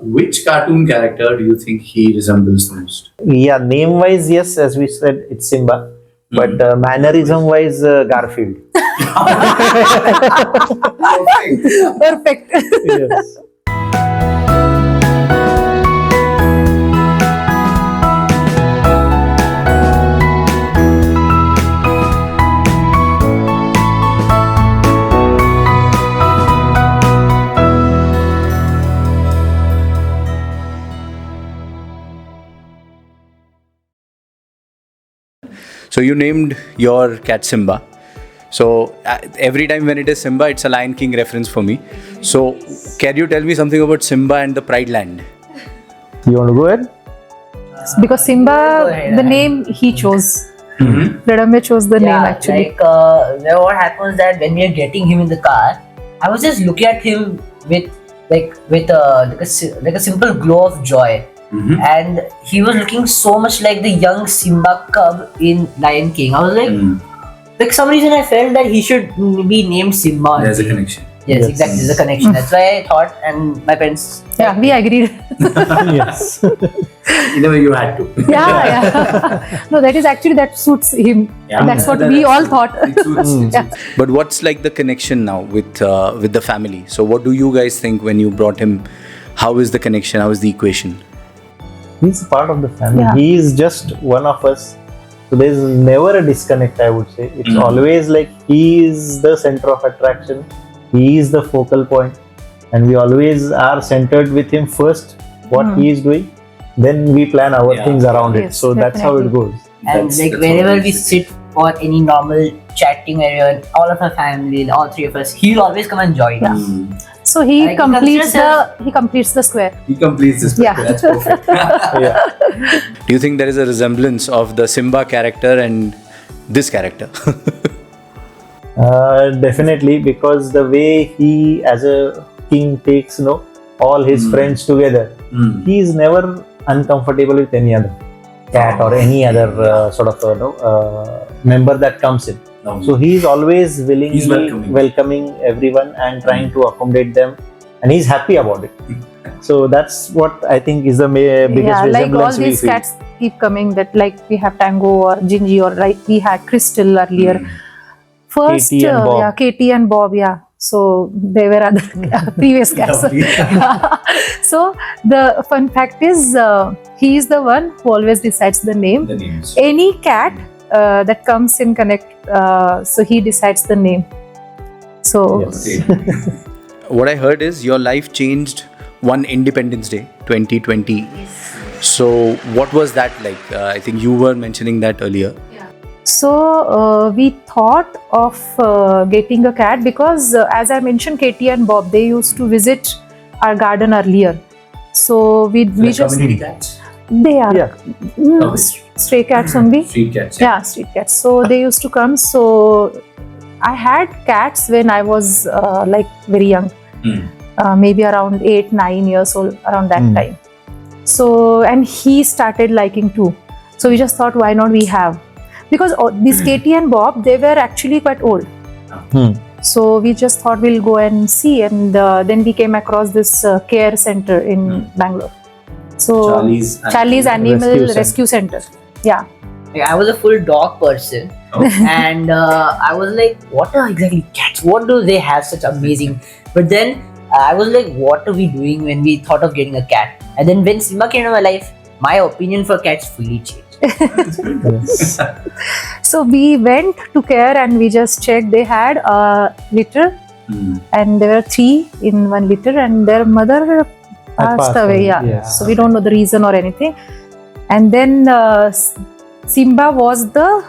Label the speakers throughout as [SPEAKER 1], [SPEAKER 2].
[SPEAKER 1] Which cartoon character do you think he resembles the most?
[SPEAKER 2] Yeah, name wise, yes, as we said, it's Simba. But mannerism wise, Garfield.
[SPEAKER 3] Perfect.
[SPEAKER 2] Yes.
[SPEAKER 1] So you named your cat Simba. So every time when it is Simba, it's a Lion King reference for me. So can you tell me something about Simba and the Pride Land?
[SPEAKER 2] You want to go ahead?
[SPEAKER 3] Because Simba, the name he chose. Radamya chose the name actually.
[SPEAKER 4] What happens that when we are getting him in the car, I was just looking at him with a simple glow of joy. And he was looking so much like the young Simba cub in Lion King. I was like some reason I felt that he should be named Simba.
[SPEAKER 1] There's a connection.
[SPEAKER 4] Yes, exactly. There's a connection. That's why I thought, and my parents.
[SPEAKER 3] Yeah, we agreed.
[SPEAKER 2] Yes.
[SPEAKER 1] In a way, you had to.
[SPEAKER 3] Yeah. No, that suits him.
[SPEAKER 1] Yeah.
[SPEAKER 3] That's what we all thought.
[SPEAKER 1] It suits. But what's like the connection now with the family? So what do you guys think when you brought him? How is the connection? How is the equation?
[SPEAKER 2] He's part of the family.
[SPEAKER 3] Yeah.
[SPEAKER 2] He is just one of us. So there's never a disconnect, I would say. It's always like he is the center of attraction. He is the focal point. And we always are centered with him first, what he is doing. Then we plan our things around it.
[SPEAKER 3] Yes,
[SPEAKER 2] So that's how it goes.
[SPEAKER 4] And whenever we sit for any normal chatting area, all of our family, all three of us, he'll always come and join us.
[SPEAKER 3] So he
[SPEAKER 4] Like,
[SPEAKER 3] completes the square.
[SPEAKER 1] He completes this.
[SPEAKER 3] Yeah.
[SPEAKER 1] That's perfect. Do you think there is a resemblance of the Simba character and this character?
[SPEAKER 2] Definitely, because the way he, as a king, takes all his friends together, he is never uncomfortable with any other cat or any other member that comes in. So he is always willingly welcoming everyone and trying to accommodate them, and he's happy about it. So that's what I think is the biggest resemblance
[SPEAKER 3] like all
[SPEAKER 2] we
[SPEAKER 3] these
[SPEAKER 2] feel.
[SPEAKER 3] cats keep coming. That like we have Tango or Gingy, or like we had Crystal earlier. First,
[SPEAKER 2] Katie and Bob.
[SPEAKER 3] Katie and Bob. Yeah. So they were other previous cats. So the fun fact is, he is the one who always decides the name.
[SPEAKER 1] The names.
[SPEAKER 3] Any cat that comes in connect, so he decides the name. So
[SPEAKER 2] Yes.
[SPEAKER 1] What I heard is your life changed one Independence Day 2020. So what was that like? I think you were mentioning that earlier.
[SPEAKER 3] So we thought of getting a cat because, as I mentioned, Katie and Bob, they used to visit our garden earlier. So we just
[SPEAKER 1] Community cats.
[SPEAKER 3] they are
[SPEAKER 2] Yeah.
[SPEAKER 3] stray cats only.
[SPEAKER 1] Street cats.
[SPEAKER 3] Yeah, street cats. So they used to come. So I had cats when I was like very young, maybe around 8-9 years old, around that time. So and he started liking too. So we just thought, why not we have? Because this Katie and Bob, they were actually quite old. So we just thought we'll go and see, and then we came across this care center in Bangalore. So Charlie's Animal Rescue Center. Yeah.
[SPEAKER 4] I was a full dog person, and I was like, what are exactly cats? What do they have such amazing? But then I was like, what are we doing when we thought of getting a cat? And then when Simba came into my life, my opinion for cats fully changed.
[SPEAKER 2] Yes.
[SPEAKER 3] So we went to care and we just checked. They had a litter, and there were 3 in one litter, and their mother passed away. Yeah.
[SPEAKER 2] Yes.
[SPEAKER 3] So we don't know the reason or anything. And then Simba was the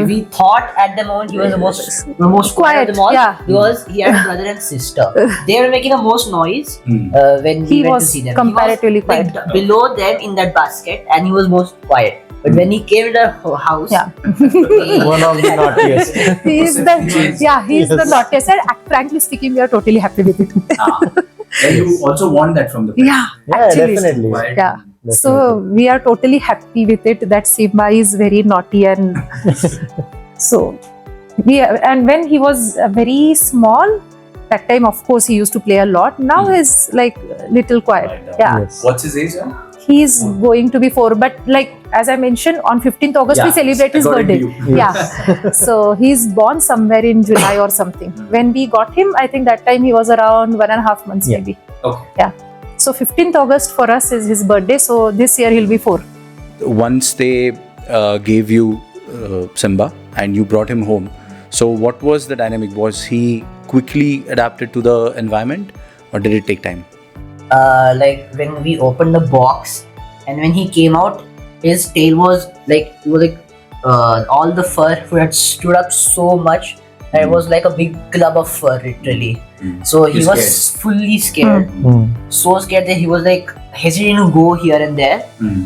[SPEAKER 4] We thought at the moment he was the most quiet of them all, because he had a brother and sister. They were making the most noise when we went to see them.
[SPEAKER 3] Comparatively
[SPEAKER 4] he was,
[SPEAKER 3] quiet.
[SPEAKER 4] like, below them in that basket, and he was most quiet. But when he came to the house,
[SPEAKER 2] One of the naughtiest.
[SPEAKER 3] he's the naughtiest. And frankly speaking, we are totally happy with it.
[SPEAKER 1] And you also want that from the pet.
[SPEAKER 3] Yeah,
[SPEAKER 2] Yeah,
[SPEAKER 3] actually.
[SPEAKER 2] definitely.
[SPEAKER 3] Yeah. So we are totally happy with it that Simba is very naughty, and so and when he was very small, That time, of course, he used to play a lot. Now he's like little quiet.
[SPEAKER 1] Quiet down.
[SPEAKER 3] Yeah.
[SPEAKER 2] Yes.
[SPEAKER 1] What's his age now?
[SPEAKER 3] He's going to be 4, but like as I mentioned, on 15th August we celebrate his
[SPEAKER 1] according
[SPEAKER 3] birthday.
[SPEAKER 1] to you.
[SPEAKER 3] Yeah. So he's born somewhere in July or something. When we got him, I think that time he was around 1.5 months maybe.
[SPEAKER 1] Okay.
[SPEAKER 3] Yeah. So 15th August for us is his birthday. So this year he'll be 4.
[SPEAKER 1] Once they gave you Simba and you brought him home, so what was the dynamic? Was he quickly adapted to the environment, or did it take time?
[SPEAKER 4] Like when we opened the box and when he came out, his tail was like, all the fur had stood up so much that it was like a big club of fur literally. So he
[SPEAKER 1] He's
[SPEAKER 4] was fully scared, so scared that he was like hesitating to go here and there.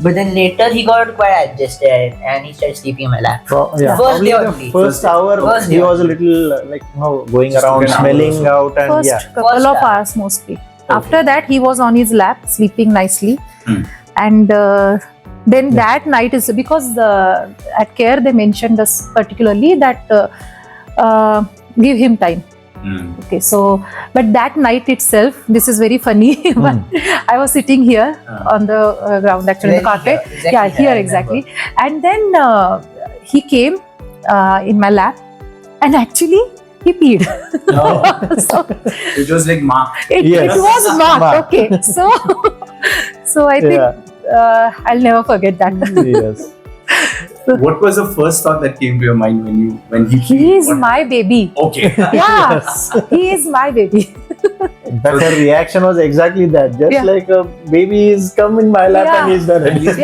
[SPEAKER 4] But then later he got quite adjusted and he started sleeping in my lap.
[SPEAKER 2] Yeah,
[SPEAKER 4] First day
[SPEAKER 2] probably the
[SPEAKER 4] only.
[SPEAKER 2] first hour
[SPEAKER 4] First
[SPEAKER 2] he
[SPEAKER 4] day
[SPEAKER 2] was a little like going
[SPEAKER 1] Just
[SPEAKER 2] around
[SPEAKER 1] took an hour
[SPEAKER 2] smelling
[SPEAKER 1] or
[SPEAKER 2] out and
[SPEAKER 3] First
[SPEAKER 2] yeah.
[SPEAKER 3] couple
[SPEAKER 4] First
[SPEAKER 3] of
[SPEAKER 4] hour.
[SPEAKER 3] hours mostly. After that he was on his lap sleeping nicely. And then that night is because at care they mentioned us particularly that give him time. Okay, so but that night itself, this is very funny. I was sitting here on the ground, actually, on the carpet. Here exactly. And then he came in my lap, and actually he peed. So
[SPEAKER 1] It was like marked.
[SPEAKER 3] it was marked. Okay, so I think I'll never forget that.
[SPEAKER 2] Yes.
[SPEAKER 1] What was the first thought that came to your mind when he
[SPEAKER 3] He is my baby.
[SPEAKER 1] Okay.
[SPEAKER 3] Yeah, he is my baby.
[SPEAKER 2] In fact, her reaction was exactly that. Just like a baby is come in my lap and he's done it.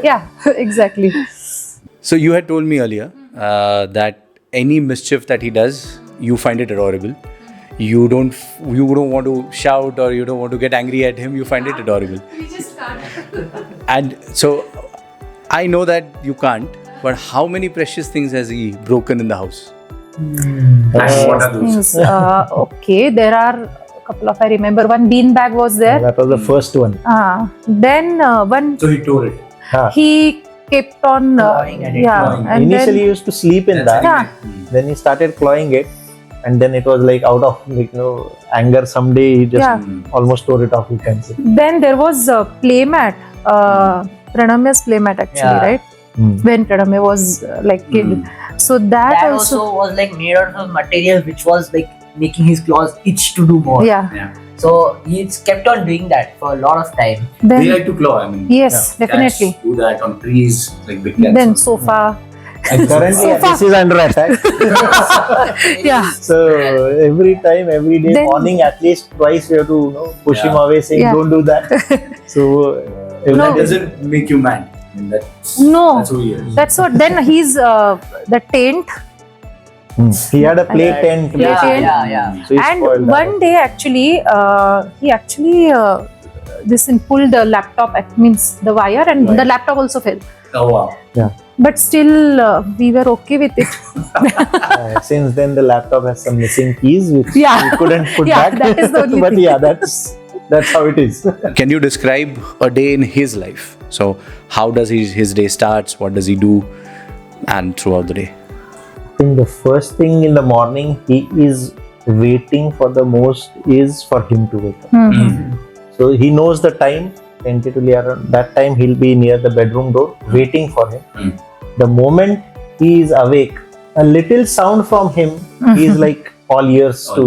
[SPEAKER 3] Yeah, exactly.
[SPEAKER 1] So you had told me earlier that any mischief that he does, you find it adorable. You don't want to shout or you don't want to get angry at him. You find it adorable.
[SPEAKER 3] We just can't.
[SPEAKER 1] And so I know that you can't. But how many precious things has he broken in the house? What are those?
[SPEAKER 3] Things, okay, there are a couple of. I remember one bean bag was there.
[SPEAKER 2] That was the first one.
[SPEAKER 3] Then one.
[SPEAKER 1] So he tore it.
[SPEAKER 3] He kept on.
[SPEAKER 4] Clawing at it.
[SPEAKER 1] Clawing.
[SPEAKER 3] And
[SPEAKER 2] Initially,
[SPEAKER 3] then,
[SPEAKER 2] he used to sleep in that.
[SPEAKER 3] Yeah.
[SPEAKER 2] Then he started clawing it, and then it was like out of anger. Someday he just almost tore it off. You can say.
[SPEAKER 3] Then there was a playmat. Pranamya's playmat actually, right? When Pranamya was like kid. So that
[SPEAKER 4] also was like made out of material which was like making his claws itch to do more.
[SPEAKER 3] Yeah.
[SPEAKER 4] So he's kept on doing that for a lot of time.
[SPEAKER 3] Then,
[SPEAKER 1] They like to claw. I mean,
[SPEAKER 3] yes, definitely.
[SPEAKER 1] cats do that on trees, like big cats.
[SPEAKER 3] Then sofa.
[SPEAKER 2] And currently, this is under attack.
[SPEAKER 3] Yeah.
[SPEAKER 2] So every day,
[SPEAKER 3] Then-
[SPEAKER 2] morning, at least twice, we have to push him away, saying, "Don't do that." So every
[SPEAKER 3] No.
[SPEAKER 1] That doesn't make you mad. I mean, that's who he is.
[SPEAKER 3] That's what. Then he's the tent.
[SPEAKER 2] he had a play tent.
[SPEAKER 3] Play
[SPEAKER 2] basically.
[SPEAKER 3] tent.
[SPEAKER 4] Yeah.
[SPEAKER 2] So he spoiled
[SPEAKER 3] And
[SPEAKER 2] that.
[SPEAKER 3] one day actually, he actually this thing pulled the laptop. Means the wire, and
[SPEAKER 1] Right.
[SPEAKER 3] the laptop also fell.
[SPEAKER 1] Oh wow.
[SPEAKER 3] But still, we were okay with it.
[SPEAKER 2] Since then, the laptop has some missing keys, which
[SPEAKER 3] Yeah.
[SPEAKER 2] we couldn't put
[SPEAKER 3] Yeah,
[SPEAKER 2] back.
[SPEAKER 3] that is the only
[SPEAKER 2] but
[SPEAKER 3] thing.
[SPEAKER 2] yeah, that's how it is.
[SPEAKER 1] Can you describe a day in his life? So how does his day starts? What does he do? And throughout the day.
[SPEAKER 2] I think the first thing in the morning he is waiting for the most is for him to wake up. So he knows the time, tentatively around that time he'll be near the bedroom door waiting for him. The moment he is awake, a little sound from him he is like all ears
[SPEAKER 1] All
[SPEAKER 2] to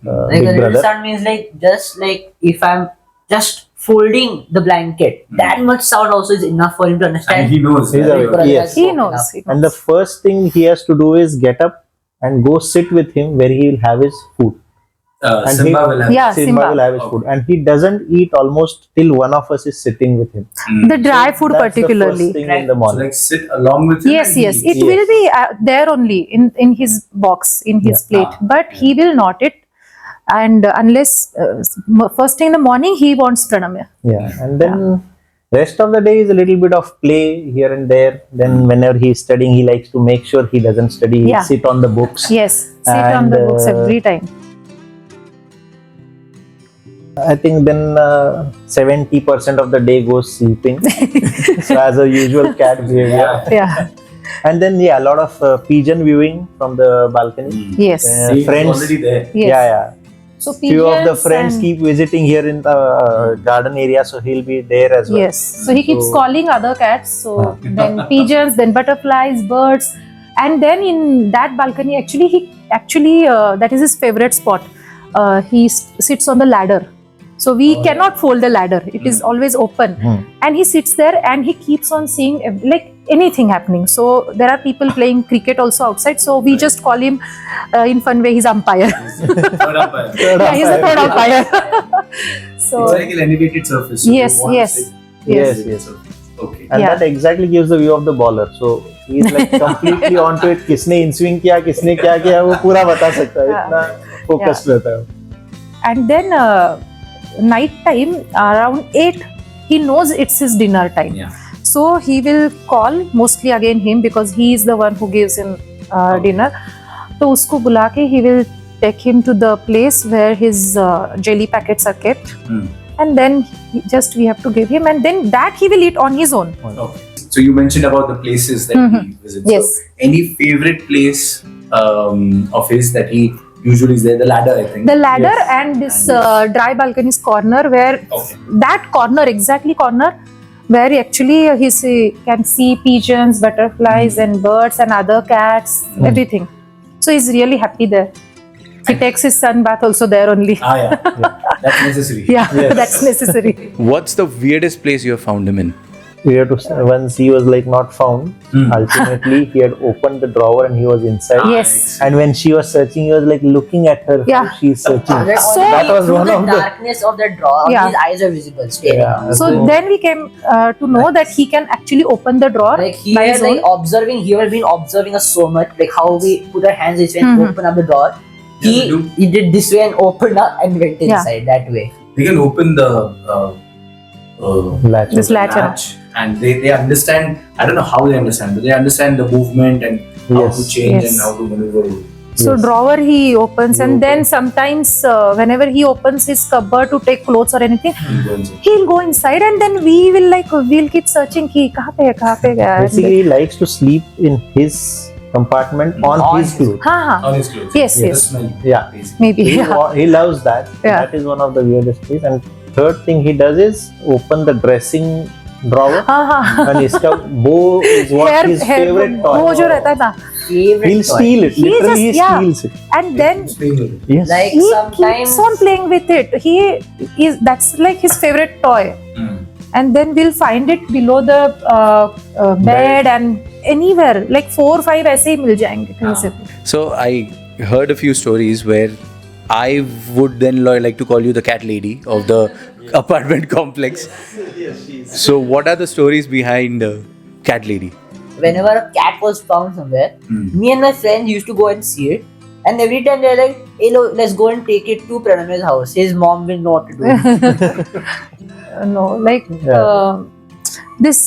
[SPEAKER 4] Like a
[SPEAKER 2] Big
[SPEAKER 4] little
[SPEAKER 2] Brother.
[SPEAKER 4] sound means like just like if I'm just folding the blanket, that much sound also is enough for him to understand.
[SPEAKER 1] And he knows.
[SPEAKER 2] He's
[SPEAKER 1] that.
[SPEAKER 2] awake.
[SPEAKER 4] Brother
[SPEAKER 2] Yes.
[SPEAKER 4] has
[SPEAKER 3] He
[SPEAKER 4] woken
[SPEAKER 3] knows.
[SPEAKER 4] up.
[SPEAKER 3] He
[SPEAKER 2] And the
[SPEAKER 3] knows.
[SPEAKER 2] first thing he has to do is get up and go sit with him where he will have his food. And
[SPEAKER 1] Simba will have.
[SPEAKER 3] Yeah,
[SPEAKER 2] Simba
[SPEAKER 3] Simba.
[SPEAKER 2] will have his food, and he doesn't eat almost till one of us is sitting with him.
[SPEAKER 3] The dry food
[SPEAKER 2] That's
[SPEAKER 3] particularly.
[SPEAKER 2] the first thing in the
[SPEAKER 1] So
[SPEAKER 2] morning.
[SPEAKER 1] like sit along with him.
[SPEAKER 3] Yes,
[SPEAKER 1] and
[SPEAKER 3] yes.
[SPEAKER 1] he-
[SPEAKER 3] It
[SPEAKER 2] Yes.
[SPEAKER 3] will be there only in his box, in his plate. But he will not it. And unless first thing in the morning, he wants pranamya.
[SPEAKER 2] Yeah, and then rest of the day is a little bit of play here and there. Then whenever he is studying, he likes to make sure he doesn't study. He'll
[SPEAKER 3] Yeah.
[SPEAKER 2] sit on the books.
[SPEAKER 3] Yes, sit on the
[SPEAKER 2] And,
[SPEAKER 3] books every time.
[SPEAKER 2] I think then 70% of the day goes sleeping. So as a usual cat behavior.
[SPEAKER 3] Yeah.
[SPEAKER 2] And then a lot of pigeon viewing from the balcony.
[SPEAKER 3] Yes.
[SPEAKER 1] He's
[SPEAKER 2] Friends.
[SPEAKER 1] already there.
[SPEAKER 3] Yes.
[SPEAKER 2] Yeah.
[SPEAKER 3] So
[SPEAKER 2] few of the
[SPEAKER 3] pigeons
[SPEAKER 2] friends
[SPEAKER 3] and-
[SPEAKER 2] keep visiting here in the garden area, so he'll be there as well.
[SPEAKER 3] Yes. So he keeps
[SPEAKER 2] So-
[SPEAKER 3] calling other cats. So then pigeons, then butterflies, birds, and then in that balcony, actually that is his favorite spot. He sits on the ladder. So we cannot fold the ladder. It is always open, and he sits there and he keeps on seeing like anything happening. So there are people playing cricket also outside. So we just call him in fun way, he's umpire.
[SPEAKER 1] Third umpire.
[SPEAKER 3] Yeah, he's the third umpire. So
[SPEAKER 1] It's like an elevated surface. So
[SPEAKER 3] Yes,
[SPEAKER 1] you want to
[SPEAKER 3] yes.
[SPEAKER 1] sit
[SPEAKER 2] Yes,
[SPEAKER 1] elevated
[SPEAKER 2] yes.
[SPEAKER 1] surface. Okay.
[SPEAKER 2] And
[SPEAKER 3] Yeah.
[SPEAKER 2] that exactly gives the view of the bowler. So he's like completely onto it. किसने in swing किया, किसने क्या किया, वो पूरा बता सकता है. इतना focused रहता है.
[SPEAKER 3] and then night time around 8 he knows it's his dinner time.
[SPEAKER 1] Yeah.
[SPEAKER 3] So he will call mostly again him because he is the one who gives him dinner. तो उसको बुला के he will take him to the place where his jelly packets are kept. And then we have to give him, and then that he will eat on his own.
[SPEAKER 1] Okay. So you mentioned about the places that he visits.
[SPEAKER 3] Yes.
[SPEAKER 1] So any favorite place of his that he usually is there? The ladder, I think.
[SPEAKER 3] The ladder
[SPEAKER 2] Yes.
[SPEAKER 3] and this dry balconies corner where
[SPEAKER 1] Okay.
[SPEAKER 3] that corner, exactly corner where actually he can see pigeons, butterflies and birds and other cats, everything. So he's really happy there. He takes his sun bath also there only.
[SPEAKER 1] Ah, yeah. That's necessary.
[SPEAKER 3] Yeah,
[SPEAKER 2] Yes.
[SPEAKER 3] that's necessary.
[SPEAKER 1] What's the weirdest place you have found him in?
[SPEAKER 2] We had to, once he was like not found, ultimately he had opened the drawer and he was inside.
[SPEAKER 3] Yes.
[SPEAKER 2] And when she was searching, he was like looking at her.
[SPEAKER 3] Yeah.
[SPEAKER 2] How she's searching.
[SPEAKER 3] So-
[SPEAKER 2] that was
[SPEAKER 4] through
[SPEAKER 2] one
[SPEAKER 4] the
[SPEAKER 2] of the.
[SPEAKER 4] darkness of the drawer,
[SPEAKER 3] Yeah.
[SPEAKER 4] his eyes are visible, staring.
[SPEAKER 2] Yeah.
[SPEAKER 3] So then we came to know that he can actually open the drawer
[SPEAKER 4] Like he
[SPEAKER 3] by
[SPEAKER 4] had
[SPEAKER 3] his
[SPEAKER 4] like
[SPEAKER 3] own.
[SPEAKER 4] observing, he had been observing us so much, like how we put our hands this way and open up the drawer.
[SPEAKER 1] Yeah,
[SPEAKER 4] He did this way and opened up and went
[SPEAKER 3] Yeah.
[SPEAKER 4] inside that way.
[SPEAKER 1] They can open the
[SPEAKER 2] Latch.
[SPEAKER 3] This latch.
[SPEAKER 1] and they understand. I don't know how they understand, but they understand the movement and how
[SPEAKER 2] Yes.
[SPEAKER 1] to change
[SPEAKER 3] Yes.
[SPEAKER 1] and how to maneuver.
[SPEAKER 3] So
[SPEAKER 2] Yes.
[SPEAKER 3] drawer he opens,
[SPEAKER 2] He
[SPEAKER 3] and then
[SPEAKER 2] opens.
[SPEAKER 3] sometimes whenever he opens his cupboard to take clothes or anything,
[SPEAKER 1] He goes in.
[SPEAKER 3] he'll go inside, and then we'll keep searching कि कहाँ पे गया.
[SPEAKER 2] Basically, he likes to sleep in his compartment on
[SPEAKER 4] On
[SPEAKER 2] his
[SPEAKER 4] his-
[SPEAKER 2] clothes.
[SPEAKER 3] हाँ.
[SPEAKER 1] On his clothes.
[SPEAKER 3] Yes,
[SPEAKER 1] The
[SPEAKER 3] yes.
[SPEAKER 1] smell.
[SPEAKER 2] Yeah.
[SPEAKER 1] Basically.
[SPEAKER 3] Maybe. Yeah.
[SPEAKER 2] He loves that.
[SPEAKER 3] Yeah.
[SPEAKER 2] That is one of the weirdest things. And third thing he does is open the dressing drawer.
[SPEAKER 3] हाँ.
[SPEAKER 2] And इसका bow is what his favorite toy.
[SPEAKER 3] वो जो रहता है ना.
[SPEAKER 4] Favorite
[SPEAKER 2] He'll
[SPEAKER 4] toy.
[SPEAKER 2] steal it.
[SPEAKER 3] He
[SPEAKER 2] Literally,
[SPEAKER 3] just-
[SPEAKER 2] he
[SPEAKER 3] yeah.
[SPEAKER 2] steals it.
[SPEAKER 3] And then
[SPEAKER 1] He's playing with it.
[SPEAKER 2] Yes.
[SPEAKER 4] Like
[SPEAKER 3] he
[SPEAKER 4] sometimes
[SPEAKER 3] keeps on playing with it. That's like his favorite toy.
[SPEAKER 1] Mm.
[SPEAKER 3] And then we'll find it below the bed and anywhere, like 4 or 5 ऐसे ही मिल जाएंगे कहीं से.
[SPEAKER 1] So I heard a few stories where I would then like to call you the cat lady of the apartment complex. So what are the stories behind cat lady?
[SPEAKER 4] whenever a cat was found somewhere, me and my friends used to go and see it. And every time they're like, hey, let's go and take it to Pranam's house. His mom will know what to do.
[SPEAKER 3] No, like
[SPEAKER 2] Yeah.
[SPEAKER 3] this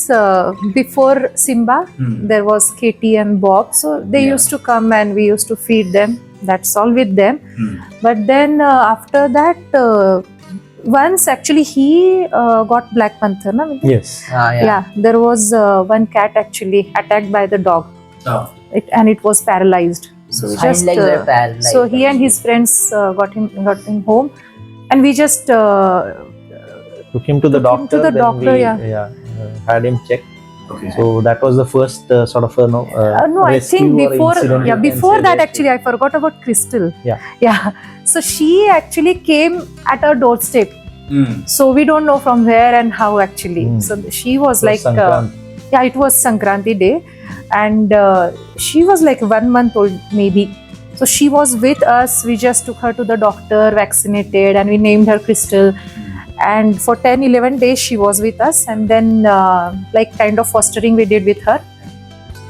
[SPEAKER 3] before Simba, there was Katie and Bob. So they used to come and we used to feed them. That's all with them. But then after that, once actually he got Black Panther. Na?
[SPEAKER 2] Yes.
[SPEAKER 3] Yeah, there was one cat actually attacked by the dog.
[SPEAKER 1] Oh.
[SPEAKER 3] And it was paralyzed. So we
[SPEAKER 4] Hind
[SPEAKER 3] just
[SPEAKER 4] legs were paralyzed.
[SPEAKER 3] so he and his friends got him home, and we just
[SPEAKER 2] Took him to the
[SPEAKER 3] Took him
[SPEAKER 2] doctor.
[SPEAKER 3] to the
[SPEAKER 2] then
[SPEAKER 3] doctor,
[SPEAKER 2] we,
[SPEAKER 3] yeah.
[SPEAKER 2] had him checked.
[SPEAKER 1] Okay.
[SPEAKER 2] So that was the first sort of
[SPEAKER 3] no, I
[SPEAKER 2] rescue
[SPEAKER 3] think
[SPEAKER 2] or
[SPEAKER 3] before
[SPEAKER 2] incident you can
[SPEAKER 3] before
[SPEAKER 2] say
[SPEAKER 3] that
[SPEAKER 2] rescue.
[SPEAKER 3] actually I forgot about Crystal.
[SPEAKER 2] Yeah.
[SPEAKER 3] So she actually came at our doorstep.
[SPEAKER 1] Mm.
[SPEAKER 3] So we don't know from where and how actually. So she was
[SPEAKER 2] So
[SPEAKER 3] like
[SPEAKER 2] Sankrant.
[SPEAKER 3] yeah, it was Sankranti day, and she was like 1 month old maybe. So she was with us. We just took her to the doctor, vaccinated, and we named her Crystal. And for 10-11 days she was with us, and then like kind of fostering we did with her.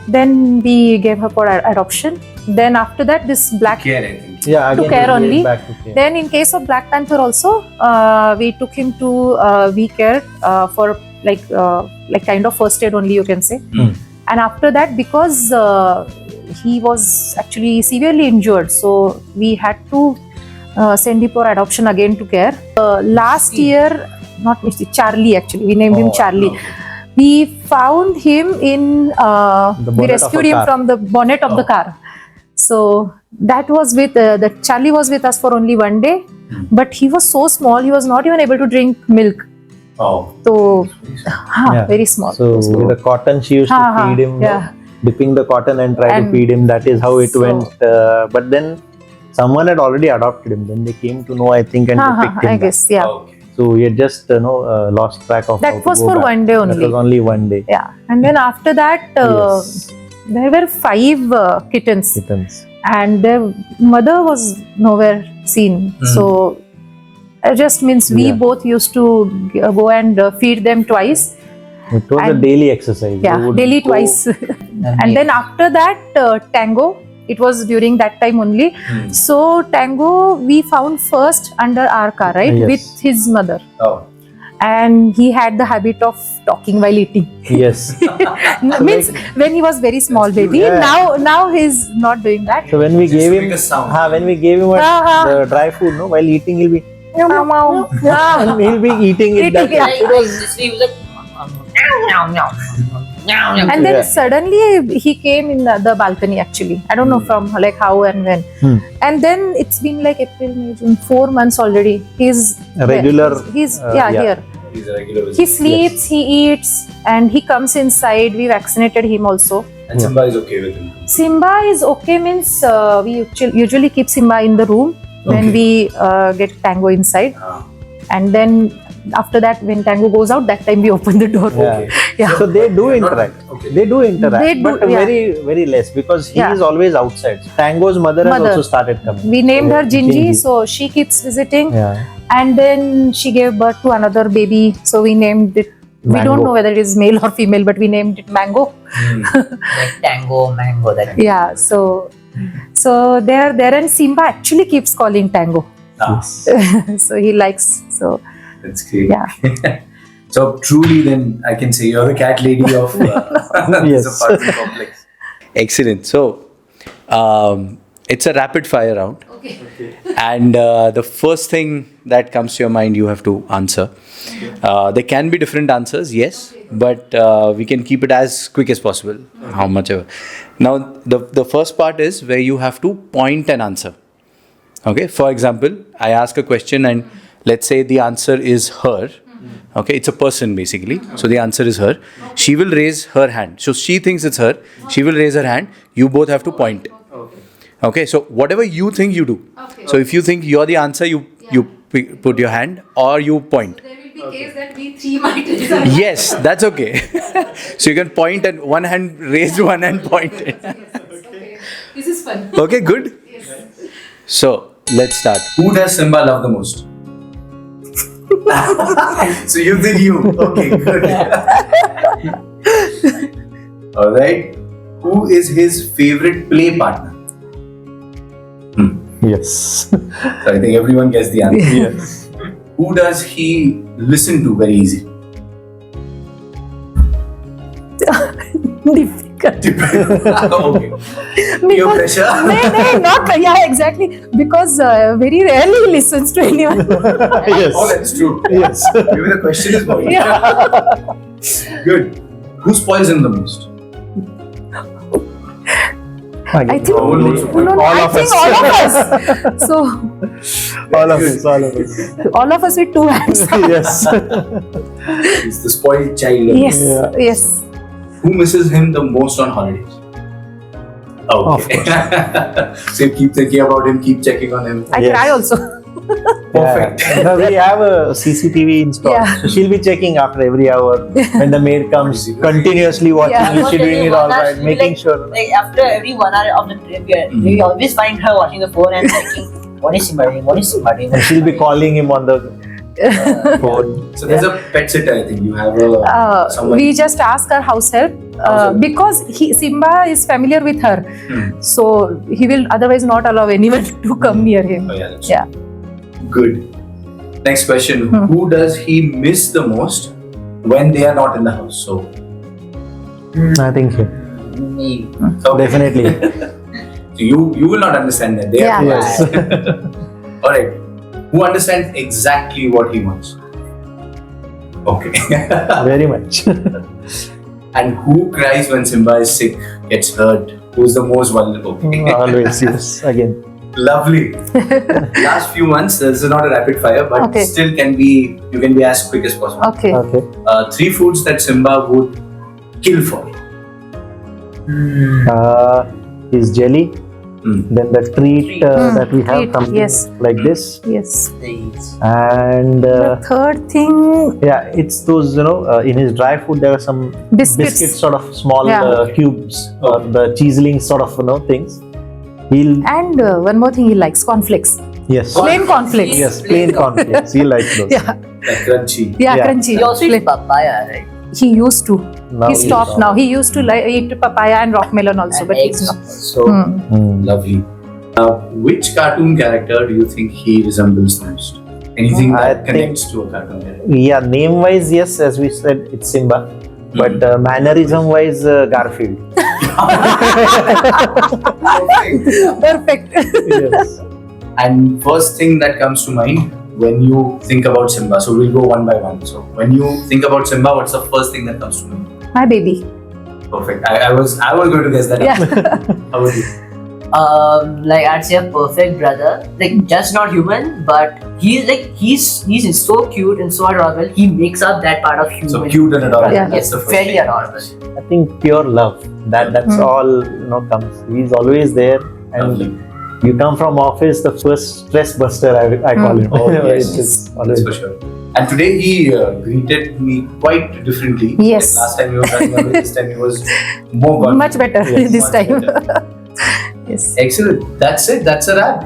[SPEAKER 3] Then we gave her for adoption. Then after that, this black.
[SPEAKER 1] Care, I think.
[SPEAKER 2] Yeah, again
[SPEAKER 3] care
[SPEAKER 2] we gave
[SPEAKER 3] only.
[SPEAKER 2] back to care.
[SPEAKER 3] Then in case of Black Panther also, we took him to We Care for like kind of first aid only, you can say. And after that, because he was actually severely injured, so we had to send him for adoption again to care. Last year, not Misty, Charlie actually, we named him Charlie.
[SPEAKER 1] Okay.
[SPEAKER 3] We found him in,
[SPEAKER 2] The
[SPEAKER 3] we
[SPEAKER 2] bonnet of a
[SPEAKER 3] rescued him
[SPEAKER 2] car.
[SPEAKER 3] from the bonnet of the car. So that was with, the Charlie was with us for only 1 day. but he was so small, he was not even able to drink milk.
[SPEAKER 1] Oh.
[SPEAKER 3] So,
[SPEAKER 2] Yeah.
[SPEAKER 3] very small.
[SPEAKER 2] So with the cotton, she used to feed him,
[SPEAKER 3] Yeah.
[SPEAKER 2] dipping the cotton and try to
[SPEAKER 3] And
[SPEAKER 2] feed him. That is how it
[SPEAKER 3] so-
[SPEAKER 2] went. But then someone had already adopted him. Then they came to know, I think, and they picked him
[SPEAKER 3] I
[SPEAKER 2] back.
[SPEAKER 3] guess, yeah.
[SPEAKER 1] Okay.
[SPEAKER 2] So he had just lost track of. how
[SPEAKER 3] That
[SPEAKER 2] to
[SPEAKER 3] was
[SPEAKER 2] go
[SPEAKER 3] for
[SPEAKER 2] back.
[SPEAKER 3] one day
[SPEAKER 2] That
[SPEAKER 3] only.
[SPEAKER 2] was only one day.
[SPEAKER 3] Yeah. And then after that,
[SPEAKER 2] Yes.
[SPEAKER 3] there were 5 kittens,
[SPEAKER 2] Kittens.
[SPEAKER 3] and their mother was nowhere seen. So it just means we
[SPEAKER 2] Yeah.
[SPEAKER 3] both used to go and feed them twice.
[SPEAKER 2] It was a
[SPEAKER 3] And-
[SPEAKER 2] daily exercise.
[SPEAKER 3] Yeah,
[SPEAKER 2] We would
[SPEAKER 3] daily
[SPEAKER 2] go-
[SPEAKER 3] twice. And then after that, Tango. It was during that time only. So Tango we found first under our car, right,
[SPEAKER 2] Yes.
[SPEAKER 3] with his mother,
[SPEAKER 1] Oh.
[SPEAKER 3] and he had the habit of talking while eating.
[SPEAKER 2] Yes.
[SPEAKER 3] Means when he was very small baby.
[SPEAKER 2] Yeah.
[SPEAKER 3] Now he's not doing that.
[SPEAKER 2] So when we
[SPEAKER 1] Just
[SPEAKER 2] gave
[SPEAKER 1] make
[SPEAKER 2] him,
[SPEAKER 1] a sound.
[SPEAKER 2] when we gave him the dry food, no, while eating, he'll be,
[SPEAKER 3] Yeah.
[SPEAKER 2] he'll be eating it. That
[SPEAKER 3] Eating, yeah.
[SPEAKER 4] Like, this way he was like, meow, meow, meow, meow, meow.
[SPEAKER 3] And then
[SPEAKER 2] Yeah.
[SPEAKER 3] suddenly he came in the balcony actually. I don't know from like how and when. And then it's been like April, May, June, 4 months already. He's
[SPEAKER 2] A regular,
[SPEAKER 3] He's
[SPEAKER 2] yeah.
[SPEAKER 3] here.
[SPEAKER 1] He's a regular
[SPEAKER 3] He
[SPEAKER 1] visitor.
[SPEAKER 3] sleeps, he eats, and he comes inside. We vaccinated him also.
[SPEAKER 1] And Simba is okay with him.
[SPEAKER 3] Simba is okay means we usually keep Simba in the room when
[SPEAKER 1] Okay.
[SPEAKER 3] we get Tango inside.
[SPEAKER 1] Ah.
[SPEAKER 3] And then after that, when Tango goes out, that time we open the door.
[SPEAKER 2] Yeah.
[SPEAKER 1] Okay.
[SPEAKER 3] Yeah.
[SPEAKER 2] So they do
[SPEAKER 1] Not-
[SPEAKER 2] interact.
[SPEAKER 1] Okay.
[SPEAKER 2] They do interact,
[SPEAKER 3] They do,
[SPEAKER 2] but
[SPEAKER 3] yeah.
[SPEAKER 2] very less because he
[SPEAKER 3] Yeah.
[SPEAKER 2] is always outside. Tango's mother has
[SPEAKER 3] Mother.
[SPEAKER 2] also started coming.
[SPEAKER 3] We named her Gingy,
[SPEAKER 2] Gingy.
[SPEAKER 3] so she keeps visiting.
[SPEAKER 2] Yeah.
[SPEAKER 3] And then she gave birth to another baby, so we named it. We don't
[SPEAKER 2] Mango.
[SPEAKER 3] know whether it is male or female, but we named it Mango.
[SPEAKER 4] Like Tango, Mango, that.
[SPEAKER 3] Yeah, so there and Simba actually keeps calling Tango.
[SPEAKER 1] Ah,
[SPEAKER 3] So he likes, so
[SPEAKER 1] that's great.
[SPEAKER 3] yeah.
[SPEAKER 1] So truly, then I can say you're the cat lady of
[SPEAKER 2] Yes.
[SPEAKER 1] this apartment complex. Excellent. So it's a rapid fire round.
[SPEAKER 3] Okay.
[SPEAKER 1] And the first thing that comes to your mind, you have to answer. There can be different answers, yes, but we can keep it as quick as possible, how much ever. Now, the first part is where you have to point an answer. Okay, for example, I ask a question and let's say the answer is her. Okay, it's a person basically. So the answer is her. She will raise her hand. So she thinks it's her. She will raise her hand. You both have to point. Okay, so whatever you think, you do. So if you think you're the answer, you put your hand or you point.
[SPEAKER 3] There will be case that we 3 might.
[SPEAKER 1] Yes, that's okay. So you can point and one hand raised, one hand pointed.
[SPEAKER 3] Okay. This is fun.
[SPEAKER 1] Okay, good. So let's start. Who does Simba love the most? So you think you. Okay, good. All right. Who is his favorite play partner?
[SPEAKER 2] Yes.
[SPEAKER 1] So I think everyone gets the answer.
[SPEAKER 2] Yes.
[SPEAKER 1] Who does he listen to very easy?
[SPEAKER 3] Difficult.
[SPEAKER 1] Okay. Your
[SPEAKER 3] Because,
[SPEAKER 1] pressure.
[SPEAKER 3] no, not yeah, exactly. Because very rarely he listens to anyone.
[SPEAKER 2] Yes.
[SPEAKER 1] Oh, that's true.
[SPEAKER 2] Yes.
[SPEAKER 1] Maybe the question is more. Good. Who spoils him the most?
[SPEAKER 3] I think
[SPEAKER 1] Probably.
[SPEAKER 3] I think all of us. So
[SPEAKER 2] All of us. All of us.
[SPEAKER 3] all of us with 2 hands.
[SPEAKER 2] Yes.
[SPEAKER 1] He's the spoiled child.
[SPEAKER 3] Yes,
[SPEAKER 2] Yeah.
[SPEAKER 3] yes.
[SPEAKER 1] Who misses him the most on holidays? Okay. So you keep thinking about him, keep checking on him.
[SPEAKER 3] I
[SPEAKER 2] Yes.
[SPEAKER 3] cry also.
[SPEAKER 1] Perfect.
[SPEAKER 2] Yeah. No, we have a CCTV installed.
[SPEAKER 3] Yeah.
[SPEAKER 2] So she'll be checking after every hour when the maid comes, continuously watching.
[SPEAKER 3] Yeah.
[SPEAKER 2] Is she doing it all right?
[SPEAKER 4] She'll be
[SPEAKER 2] Making
[SPEAKER 4] like-
[SPEAKER 2] sure.
[SPEAKER 4] Like after every 1 hour of the trip, we always find her watching the phone and thinking, what is Simba doing? What is Simba doing?
[SPEAKER 2] And she'll be calling him on the phone.
[SPEAKER 1] So there's a pet sitter, I think. You have a someone.
[SPEAKER 3] We just ask her house help because Simba is familiar with her, so he will otherwise not allow anyone to come near him.
[SPEAKER 1] Oh, yeah, that's
[SPEAKER 3] Yeah.
[SPEAKER 1] good. Next question. Who does he miss the most when they are not in the house? So
[SPEAKER 2] I think so.
[SPEAKER 4] Me.
[SPEAKER 1] okay.
[SPEAKER 2] Definitely.
[SPEAKER 1] So you will not understand that. They
[SPEAKER 3] Yeah.
[SPEAKER 1] are
[SPEAKER 2] Yes.
[SPEAKER 1] All right. Who understands exactly what he wants? Okay.
[SPEAKER 2] Very much.
[SPEAKER 1] And who cries when Simba is sick, gets hurt? Who's the most vulnerable?
[SPEAKER 2] Always, yes. Again.
[SPEAKER 1] Lovely. Last few months, this is not a rapid fire, but
[SPEAKER 3] Okay.
[SPEAKER 1] still you can be as quick as possible.
[SPEAKER 3] Okay.
[SPEAKER 2] Okay.
[SPEAKER 1] 3 foods that Simba would kill for.
[SPEAKER 2] Is jelly. Then the treat that we have,
[SPEAKER 3] Treat,
[SPEAKER 2] something
[SPEAKER 3] yes.
[SPEAKER 2] like this.
[SPEAKER 3] Yes.
[SPEAKER 2] And
[SPEAKER 3] The third thing,
[SPEAKER 2] yeah, it's those, in his dry food there are some
[SPEAKER 3] biscuits.
[SPEAKER 2] sort of small
[SPEAKER 3] Yeah.
[SPEAKER 2] cubes or the cheeselings sort of things. He'll
[SPEAKER 3] And one more thing he likes, cornflakes.
[SPEAKER 2] yes,
[SPEAKER 3] Plain cornflakes.
[SPEAKER 2] yes, plain cornflakes. He likes those.
[SPEAKER 3] Yeah.
[SPEAKER 1] Like crunchy.
[SPEAKER 3] Yeah,
[SPEAKER 2] Yeah.
[SPEAKER 3] crunchy.
[SPEAKER 4] He also eats
[SPEAKER 3] Plain.
[SPEAKER 4] papaya, right?
[SPEAKER 3] He used to.
[SPEAKER 2] Now
[SPEAKER 3] He
[SPEAKER 2] he's
[SPEAKER 3] stopped
[SPEAKER 2] not.
[SPEAKER 3] now. He used to eat papaya and rock melon also,
[SPEAKER 4] And
[SPEAKER 3] but he's
[SPEAKER 4] eggs
[SPEAKER 3] not.
[SPEAKER 4] also.
[SPEAKER 1] Lovely. Which cartoon character do you think he resembles most? Anything
[SPEAKER 2] I
[SPEAKER 1] that
[SPEAKER 2] think-
[SPEAKER 1] connects to a cartoon character?
[SPEAKER 2] Yeah, name wise, yes, as we said, it's Simba. But mannerism wise, Garfield.
[SPEAKER 1] Perfect.
[SPEAKER 3] Perfect.
[SPEAKER 2] Yes.
[SPEAKER 1] And first thing that comes to mind when you think about Simba, so we'll go one by one. So when you think about Simba, what's the first thing that comes to mind?
[SPEAKER 3] My baby.
[SPEAKER 1] Perfect. I was going to guess that.
[SPEAKER 3] Yeah.
[SPEAKER 1] How about you?
[SPEAKER 4] Like I'd say a perfect brother, like just not human, but he's so cute and so adorable. He makes up that part of human.
[SPEAKER 1] So cute and adorable.
[SPEAKER 3] Yeah.
[SPEAKER 1] That's
[SPEAKER 4] Yes,
[SPEAKER 1] the first
[SPEAKER 4] very
[SPEAKER 1] thing.
[SPEAKER 4] adorable.
[SPEAKER 2] I think pure love. That's all comes. He's always there, and
[SPEAKER 1] Lovely.
[SPEAKER 2] you come from office, the first stress buster I call him.
[SPEAKER 1] Oh, yes.
[SPEAKER 2] It's just
[SPEAKER 1] That's
[SPEAKER 2] always
[SPEAKER 1] for sure. And today he greeted me quite differently.
[SPEAKER 3] Yes.
[SPEAKER 1] Like last time he was running away, this time he was more confident.
[SPEAKER 3] Much better
[SPEAKER 2] Yes,
[SPEAKER 3] this
[SPEAKER 1] Much
[SPEAKER 3] time.
[SPEAKER 1] better.
[SPEAKER 3] Yes.
[SPEAKER 1] Excellent. That's it. That's a wrap.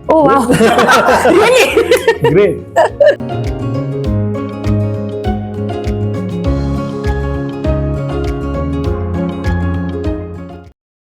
[SPEAKER 3] Oh wow. Really?
[SPEAKER 2] great.